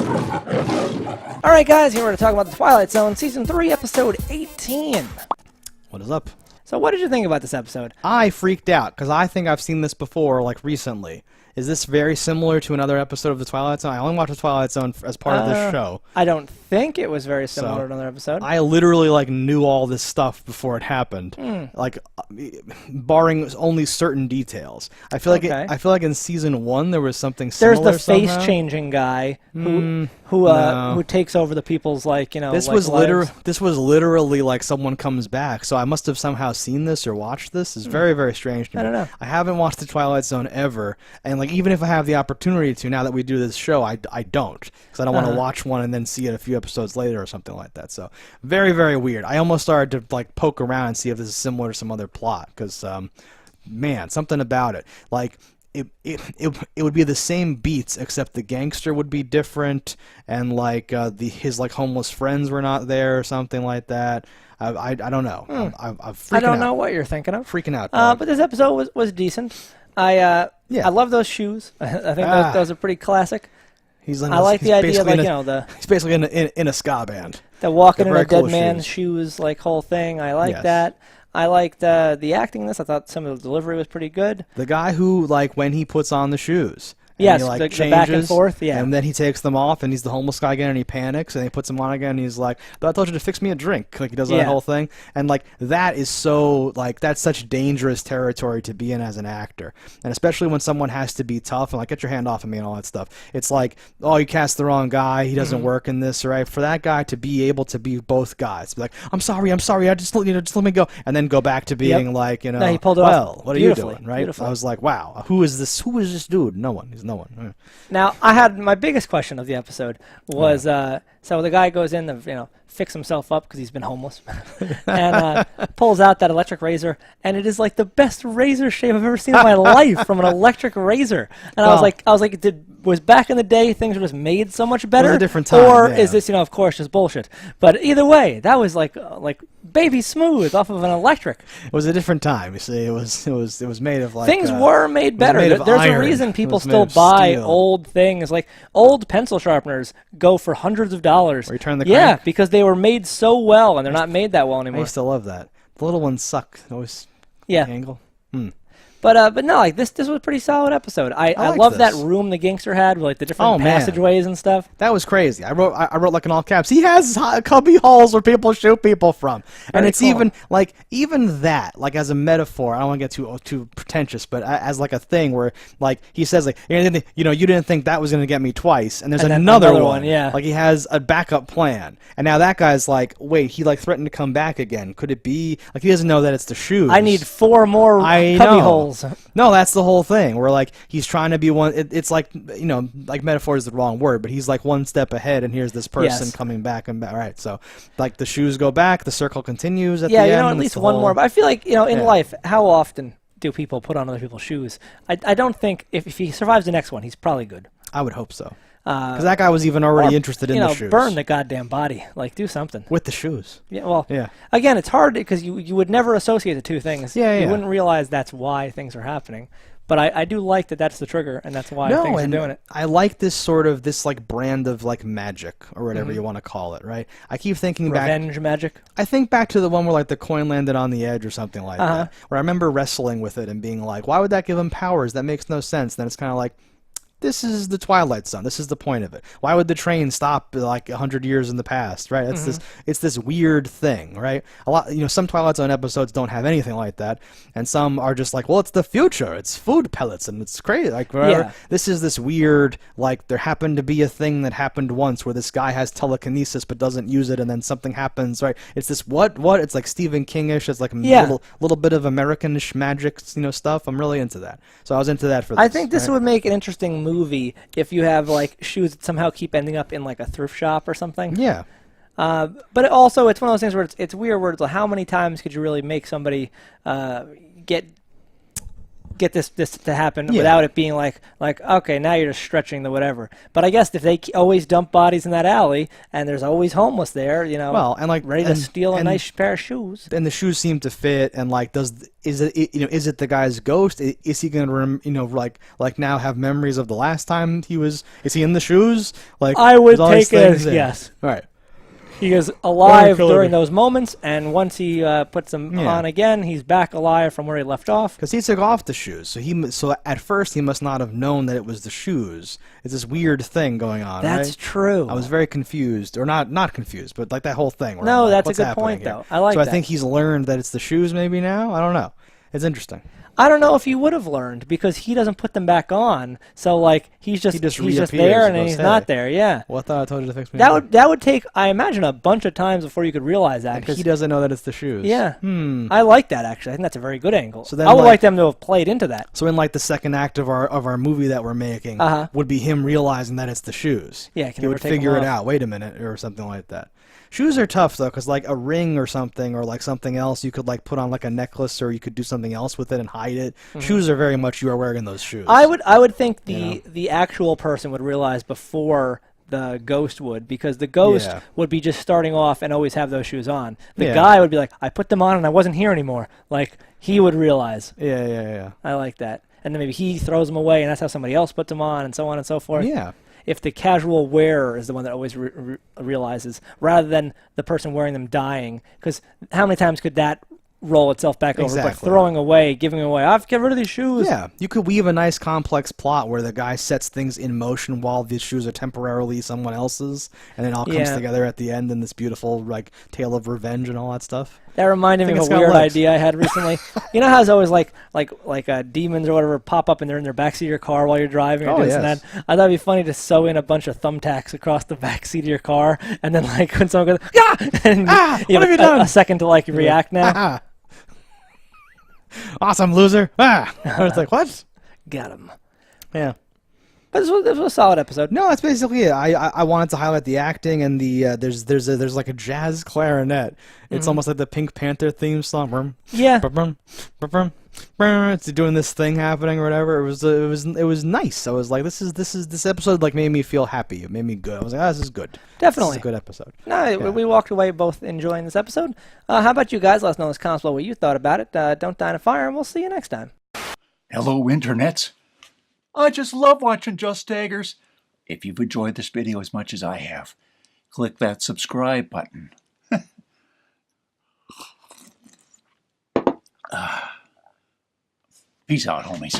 Alright guys, here we're to talk about the Twilight Zone, Season 3, Episode 18. What is up? So what did you think about this episode? I freaked out, because I think I've seen this before, like, recently. Is this very similar to another episode of The Twilight Zone? I only watched The Twilight Zone as part of this show. I don't think it was very similar to another episode. I literally, like, knew all this stuff before it happened. Like, barring only certain details. I feel like in Season 1 there was something similar. There's the somehow. face-changing guy who takes over the people's, like, you know, this was literally like someone comes back, so I must have somehow seen this or watched this. It's very, very strange to me. I don't know. I haven't watched The Twilight Zone ever, and like even if I have the opportunity to, now that we do this show, I don't, because I don't want to watch one and then see it a few episodes later or something like that. So very, very weird. I almost started to like poke around and see if this is similar to some other plot, because man, something about it, like. It would be the same beats, except the gangster would be different, and like his like homeless friends were not there or something like that. I don't know. I'm freaking out. I don't know what you're thinking of. Freaking out. But this episode was decent. I love those shoes. I think those are pretty classic. I like the idea of, like, you know, he's basically in a ska band. The walking in a cool dead man's shoes, like, whole thing. I like that. I liked the acting in this. I thought some of the delivery was pretty good. The guy who, like, when he puts on the shoes. Yes, he, like, the changes, back and forth, yeah. And then he takes them off, and he's the homeless guy again, and he panics, and he puts them on again, and he's like, but I told you to fix me a drink. Like, he does that whole thing. And, like, that is so, like, that's such dangerous territory to be in as an actor. And especially when someone has to be tough, and, like, get your hand off of me and all that stuff. It's like, oh, you cast the wrong guy, he doesn't work in this, right? For that guy to be able to be both guys, be like, I'm sorry, just let me go, and then go back to being like, you know, no, he pulled it off. What are you doing, right? I was like, wow, who is this dude? No one. He's no one. Now, I had my biggest question of the episode was, so the guy goes in to, you know, fix himself up because he's been homeless, and pulls out that electric razor, and it is like the best razor shave I've ever seen in my life from an electric razor. And I was like, was back in the day things were just made so much better? It was a different time, or is this, you know, of course, just bullshit? But either way, that was like baby smooth off of an electric. It was a different time. You see, it was made of like things were made better. There's a reason people still buy old things. Like old pencil sharpeners go for hundreds of dollars. Where you turn the crank? Because they were made so well, and they're not made that well anymore. I used to love that. The little ones suck. Always angle. But no, like this was a pretty solid episode. I love that room the gangster had with like the different passageways and stuff. That was crazy. I wrote like in all caps. He has cubby holes where people shoot people from, and it's cool. even that, like, as a metaphor. I don't want to get too pretentious, but as like a thing where like he says like, you know, you didn't think that was going to get me twice, and there's another one. Yeah, like he has a backup plan, and now that guy's like, wait, he like threatened to come back again. Could it be like he doesn't know that it's the shoes? I need 4 more cubby holes. No, that's the whole thing. Where like he's trying to be one. It's like, you know, like metaphor is the wrong word, but he's like one step ahead, and here's this person coming back and back. Right, so like the shoes go back, the circle continues at the end. Yeah, you know, at least one more. But I feel like, you know, in life, how often do people put on other people's shoes? I don't think if he survives the next one, he's probably good. I would hope so. Because that guy was even already interested in the shoes. Burn the goddamn body. Like, do something. With the shoes. Yeah, well, again, it's hard because you would never associate the two things. You wouldn't realize that's why things are happening. But I do like that that's the trigger, and that's why things are doing it. I like this like brand of like magic, or whatever you want to call it, right? I keep thinking Revenge magic? I think back to the one where like the coin landed on the edge or something like that. Where I remember wrestling with it and being like, why would that give him powers? That makes no sense. Then it's kind of like, this is the Twilight Zone. This is the point of it. Why would the train stop like 100 years in the past, right? It's this weird thing, right? A lot, you know, some Twilight Zone episodes don't have anything like that, and some are just like, well, it's the future. It's food pellets, and it's crazy. Like, whatever. This is this weird, like, there happened to be a thing that happened once where this guy has telekinesis but doesn't use it, and then something happens, right? It's this what? It's like Stephen King-ish. It's like a little bit of American-ish magic, you know, stuff. I'm really into that. So I was into that for this. I think this would make an interesting movie if you have like shoes that somehow keep ending up in like a thrift shop or something. Yeah. But also it's one of those things where it's weird where it's like, how many times could you really make somebody get get this to happen without it being like okay, now you're just stretching the whatever. But I guess if they always dump bodies in that alley and there's always homeless there, you know, well, and like ready to steal a nice pair of shoes, and the shoes seem to fit, and like is it the guy's ghost? Is he gonna like now have memories of the last time he was? Is he in the shoes? Like I would take it as yes. All right. He is alive during those moments, and once he puts them on again, he's back alive from where he left off. Because he took off the shoes, so at first he must not have known that it was the shoes. It's this weird thing going on. That's right? true. I was very confused, or not confused, but like that whole thing. Where no, like, that's a good point, though. I like that. So I think he's learned that it's the shoes maybe now. I don't know. It's interesting. I don't know if he would have learned because he doesn't put them back on. So like he's just there and then he's not there. Yeah. Well, I thought I told you to fix me. That would take, I imagine, a bunch of times before you could realize that. And he doesn't know that it's the shoes. Yeah. I like that actually. I think that's a very good angle. So then, I would like them to have played into that. So in like the second act of our movie that we're making would be him realizing that it's the shoes. Yeah. He would figure it out. Wait a minute, or something like that. Shoes are tough though, because like a ring or something, or like something else, you could like put on like a necklace, or you could do something else with it and hide it. Shoes are very much you are wearing those shoes. I would think the actual person would realize before the ghost would, because the ghost would be just starting off and always have those shoes on. The guy would be like, I put them on and I wasn't here anymore. Like he would realize. Yeah. I like that. And then maybe he throws them away, and that's how somebody else puts them on, and so on and so forth. Yeah. If the casual wearer is the one that always realizes, rather than the person wearing them dying. Because how many times could that roll itself back over? But throwing away, giving away, I have to get rid of these shoes. Yeah, you could weave a nice complex plot where the guy sets things in motion while these shoes are temporarily someone else's, and it all comes together at the end in this beautiful like tale of revenge and all that stuff. That reminded me of a weird idea I had recently. You know how it's always like demons or whatever pop up and they're in their backseat of your car while you're driving or doing that? I thought it'd be funny to sew in a bunch of thumbtacks across the backseat of your car, and then like when someone goes, and you have a second to like react now. Awesome, loser. I was like, what? Got him. Yeah. But this was a solid episode. No, that's basically it. I wanted to highlight the acting and the there's like a jazz clarinet. It's almost like the Pink Panther theme song. Yeah. It's doing this thing happening or whatever. It was nice. I was like, this episode like made me feel happy. It made me good. I was like, this is good. Definitely. This is a good episode. No, we walked away both enjoying this episode. How about you guys? Let us know in the comments below what you thought about it. Don't die in a fire, and we'll see you next time. Hello, internets. I just love watching JustDaggers. If you've enjoyed this video as much as I have, click that subscribe button. Peace out, homies.